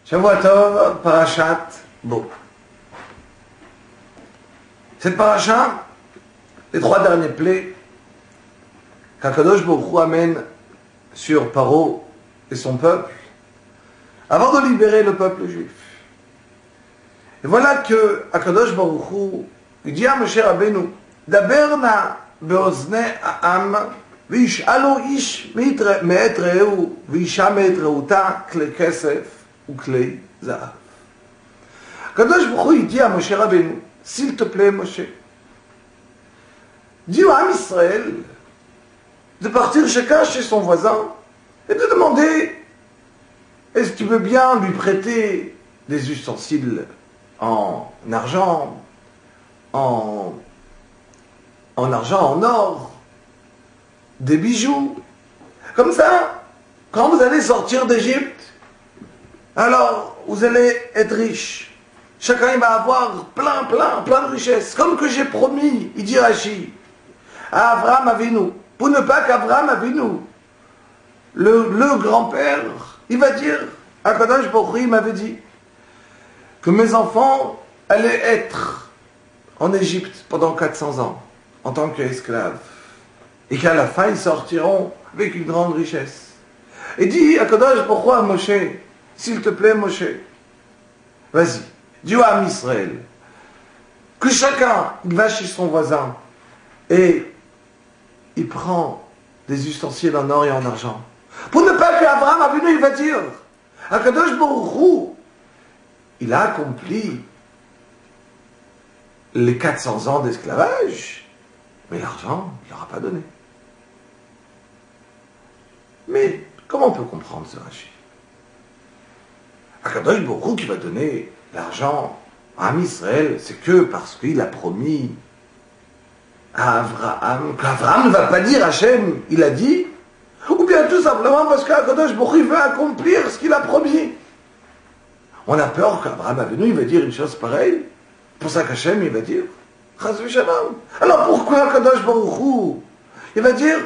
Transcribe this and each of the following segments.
Shavua Tov, Parashat Bo. Cette paracha, les 3 derniers plaies qu'Akadosh Baruch Hu amène sur Paro et son peuple, avant de libérer le peuple juif. Et voilà que Akadosh Baruch Hu, il dit à Moshe Rabbeinu, Daber na beozne ha'am, וישאלו איש מאת רעהו, ואישה מאת רעותה, כלי כסף וכלי זהב. הקדוש ברוך הוא dit à Moshe Rabbeinu, s'il te plaît Moshe, dis au Ham Israël de partir chacun chez son voisin et de demander est-ce qu'il veut bien lui prêter des ustensiles en argent, en argent, en or, des bijoux. Comme ça, quand vous allez sortir d'Égypte, alors vous allez être riche. Chacun il va avoir plein de richesses. Comme que j'ai promis, il dit Rashi, à Avraham Avinu, pour ne pas qu'Avraham Avinu, le grand-père, il va dire, Akadosh Baruch Hu m'avait dit que mes enfants allaient être en Égypte pendant 400 ans, en tant qu'esclaves. Et qu'à la fin, ils sortiront avec une grande richesse. Et dit Akadosh Baruch Hu à Moshe, s'il te plaît Moshe, vas-y, dis au Ham Israël, que chacun, il va chez son voisin, et il prend des ustensiles en or et en argent. Pour ne pas qu'Abraham Avinu, il va dire, Akadosh Baruch Hu, il a accompli les 400 ans d'esclavage, mais l'argent, il n'aura pas donné. Mais comment on peut comprendre ce Rashi? Akadosh Baruch Hu qui va donner l'argent à Ham Israël, c'est que parce qu'il a promis à Avraham, qu'Avraham ne va pas dire Hachem, il a dit, ou bien tout simplement parce qu'Akadosh Baruch Hu veut accomplir ce qu'il a promis. On a peur qu'Avraham Avinu, il va dire une chose pareille, pour ça qu'Hachem, il va dire, Chas v'shalom. Alors pourquoi Akadosh Baruch Hu, il va dire,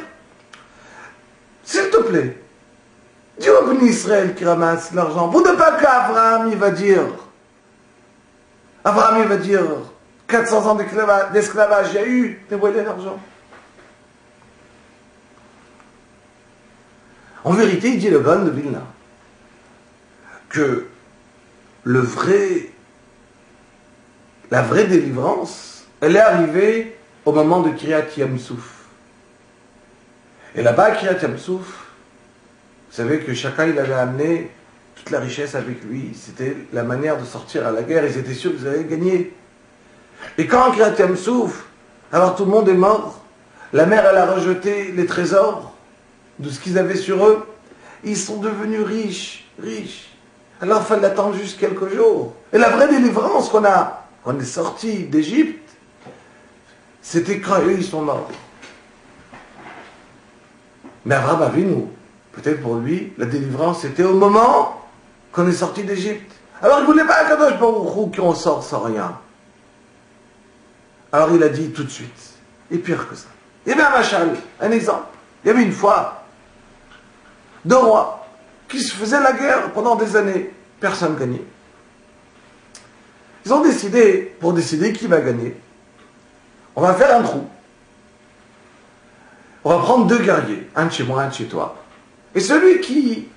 s'il te plaît, dis au Bnei Israël qui ramasse l'argent, pour ne pas qu'Avraham, il va dire, 400 ans d'esclavage, il y a eu, dévoilé l'argent. En vérité, il dit le Gaon de Vilna, que la vraie délivrance, elle est arrivée au moment de Kiryat Yam-Souf. Et là-bas, à Kiryat Yam-Souf, vous savez que chacun, il avait amené toute la richesse avec lui. C'était la manière de sortir à la guerre. Ils étaient sûrs qu'ils allaient gagner. Et quand Kiryat Yam-Souf, alors tout le monde est mort. La mer, elle a rejeté les trésors de ce qu'ils avaient sur eux. Ils sont devenus riches. Alors il fallait attendre juste quelques jours. Et la vraie délivrance qu'on est sorti d'Égypte, c'était quand eux, ils sont morts. Mais Avraham Avinu, peut-être pour lui, la délivrance, c'était au moment qu'on est sorti d'Égypte. Alors il ne voulait pas à Kadosh Baruch Hu qu'on sort sans rien. Alors il a dit tout de suite, et pire que ça. Il y avait un machal, un exemple. Il y avait une fois 2 rois qui se faisaient la guerre pendant des années. Personne ne gagnait. Ils ont décidé, pour décider qui va gagner, on va faire un trou. On va prendre 2 guerriers, un de chez moi, un de chez toi. Et celui qui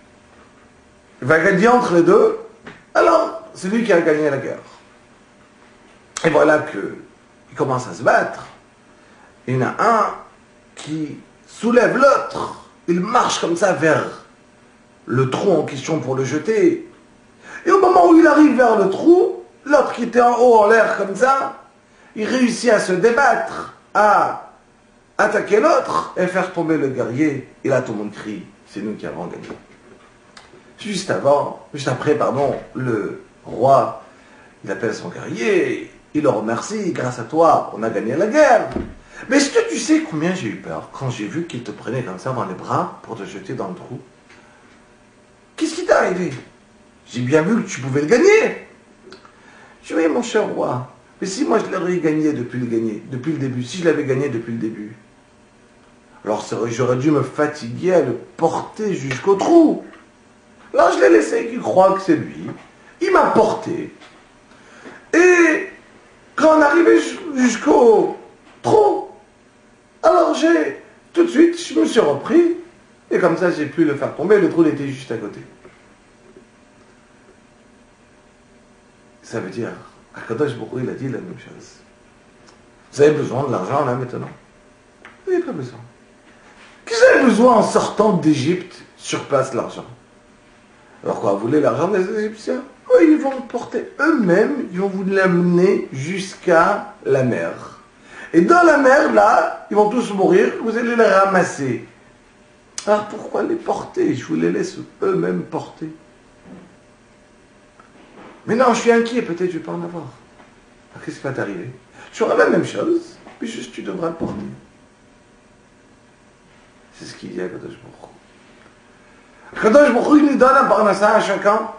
va gagner entre les deux, alors c'est lui qui a gagné la guerre. Et voilà qu'ils commencent à se battre. Il y en a un qui soulève l'autre. Il marche comme ça vers le trou en question pour le jeter. Et au moment où il arrive vers le trou, l'autre qui était en haut en l'air comme ça, il réussit à se débattre, à attaquer l'autre et faire tomber le guerrier. Et là tout le monde crie, c'est nous qui avons gagné. Juste après, le roi, il appelle son guerrier, il le remercie, grâce à toi, on a gagné la guerre. Mais est-ce que tu sais combien j'ai eu peur quand j'ai vu qu'il te prenait comme ça dans les bras pour te jeter dans le trou? Qu'est-ce qui t'est arrivé? J'ai bien vu que tu pouvais le gagner. Je dis, oui, mon cher roi, mais si moi je l'aurais gagné depuis le début, si je l'avais gagné depuis le début, alors j'aurais dû me fatiguer à le porter jusqu'au trou. Alors je l'ai laissé qu'il croit que c'est lui. il m'a porté. Et quand on arrivait jusqu'au trou, alors tout de suite, je me suis repris, et comme ça, j'ai pu le faire tomber, le trou était juste à côté. Ça veut dire, Akadosh Baruch Hu, il a dit la même chose. Vous avez besoin de l'argent là maintenant? Vous n'avez pas besoin. Qu'est-ce que vous avez besoin en sortant d'Égypte sur place l'argent? Alors quoi, vous voulez l'argent des Égyptiens? Oui, ils vont le porter eux-mêmes, ils vont vous l'amener jusqu'à la mer. Et dans la mer, là, ils vont tous mourir, vous allez les ramasser. Alors pourquoi les porter? Je vous les laisse eux-mêmes porter. Mais non, je suis inquiet, peut-être je ne vais pas en avoir. Alors qu'est-ce qui va t'arriver? Tu auras la même chose, puis juste tu devras le porter. C'est ce qu'il dit à Kadosh Baruch Hu. Kadosh Baruch Hu, il nous donne un parnassa à chacun.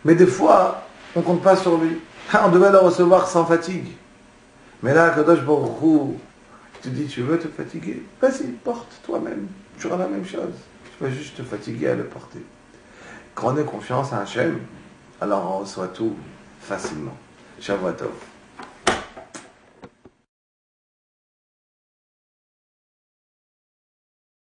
Mais des fois, on ne compte pas sur lui. On devait le recevoir sans fatigue. Mais là, Kadosh Baruch Hu te dit, tu veux te fatiguer? Vas-y, porte toi-même. Tu auras la même chose. Tu vas juste te fatiguer à le porter. Quand on a confiance à Hachem, alors on reçoit tout facilement. Shavua Tov.